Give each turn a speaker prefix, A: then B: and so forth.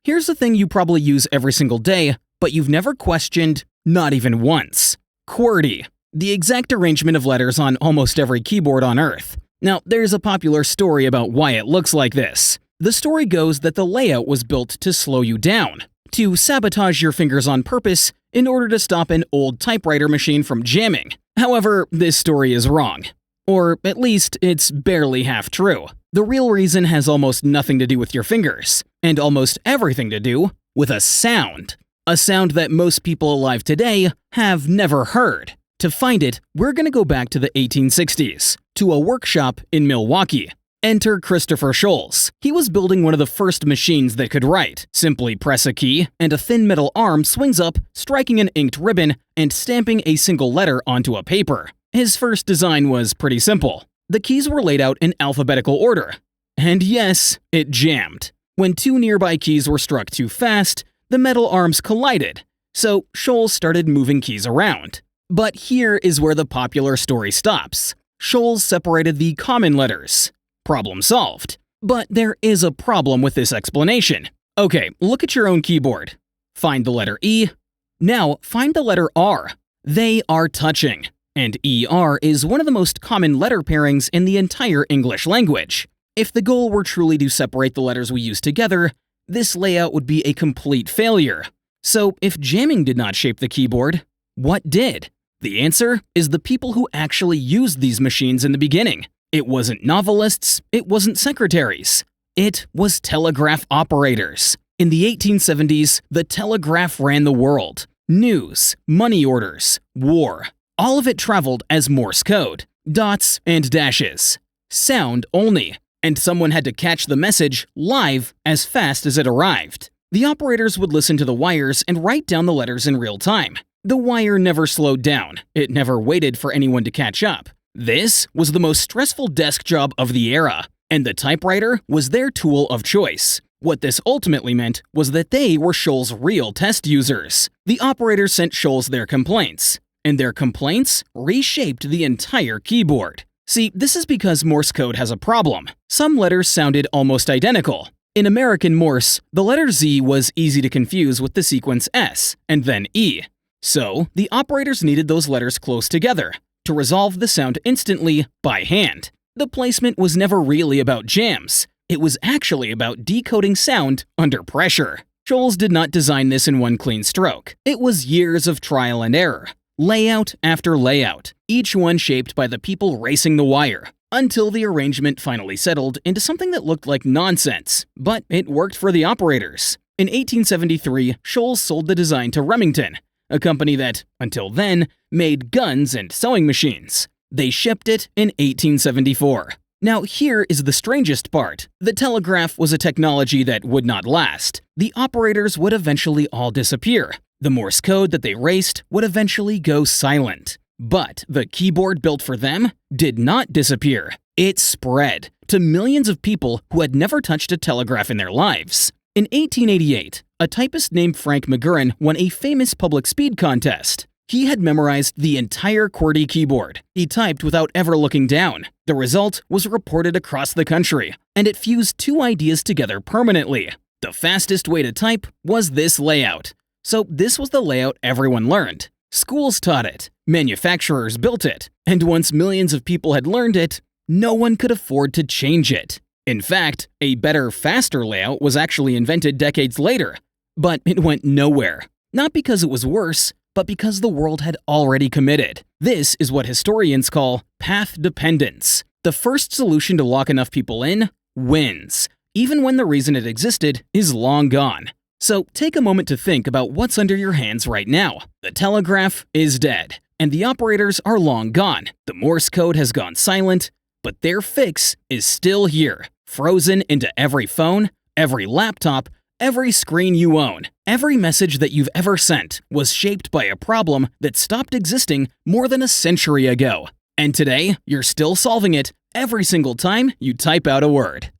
A: Here's the thing you probably use every single day, but you've never questioned, not even once. QWERTY, the exact arrangement of letters on almost every keyboard on Earth. Now, there's a popular story about why it looks like this. The story goes that the layout was built to slow you down, to sabotage your fingers on purpose in order to stop an old typewriter machine from jamming. However, this story is wrong. Or at least, it's barely half true. The real reason has almost nothing to do with your fingers, and almost everything to do with a sound. A sound that most people alive today have never heard. To find it, we're going to go back to the 1860s, to a workshop in Milwaukee. Enter Christopher Sholes. He was building one of the first machines that could write. Simply press a key, and a thin metal arm swings up, striking an inked ribbon and stamping a single letter onto a paper. His first design was pretty simple. The keys were laid out in alphabetical order. And yes, it jammed. When two nearby keys were struck too fast, the metal arms collided, so Sholes started moving keys around. But here is where the popular story stops. Sholes separated the common letters. Problem solved. But there is a problem with this explanation. Okay, look at your own keyboard. Find the letter E. Now, find the letter R. They are touching. And ER is one of the most common letter pairings in the entire English language. If the goal were truly to separate the letters we use together, this layout would be a complete failure. So if jamming did not shape the keyboard, what did? The answer is the people who actually used these machines in the beginning. It wasn't novelists, it wasn't secretaries. It was telegraph operators. In the 1870s, the telegraph ran the world. News, money orders, war. All of it traveled as Morse code, dots and dashes. Sound only, and someone had to catch the message live as fast as it arrived. The operators would listen to the wires and write down the letters in real time. The wire never slowed down. It never waited for anyone to catch up. This was the most stressful desk job of the era, and the typewriter was their tool of choice. What this ultimately meant was that they were Sholes' real test users. The operators sent Sholes their complaints, and their complaints reshaped the entire keyboard. See, this is because Morse code has a problem. Some letters sounded almost identical. In American Morse, the letter Z was easy to confuse with the sequence S, and then E. So, the operators needed those letters close together to resolve the sound instantly by hand. The placement was never really about jams. It was actually about decoding sound under pressure. Sholes did not design this in one clean stroke. It was years of trial and error. Layout after layout, each one shaped by the people racing the wire, until the arrangement finally settled into something that looked like nonsense, but it worked for the operators. In 1873, Sholes sold the design to Remington, a company that, until then, made guns and sewing machines. They shipped it in 1874. Now here is the strangest part. The telegraph was a technology that would not last. The operators would eventually all disappear. The Morse code that they raced would eventually go silent. But the keyboard built for them did not disappear. It spread to millions of people who had never touched a telegraph in their lives. In 1888, a typist named Frank McGurran won a famous public speed contest. He had memorized the entire QWERTY keyboard. He typed without ever looking down. The result was reported across the country, and it fused two ideas together permanently. The fastest way to type was this layout. So this was the layout everyone learned. Schools taught it, manufacturers built it, and once millions of people had learned it, no one could afford to change it. In fact, a better, faster layout was actually invented decades later, but it went nowhere. Not because it was worse, but because the world had already committed. This is what historians call path dependence. The first solution to lock enough people in wins, even when the reason it existed is long gone. So take a moment to think about what's under your hands right now. The telegraph is dead, and the operators are long gone. The Morse code has gone silent, but their fix is still here, frozen into every phone, every laptop, every screen you own. Every message that you've ever sent was shaped by a problem that stopped existing more than a century ago. And today, you're still solving it every single time you type out a word.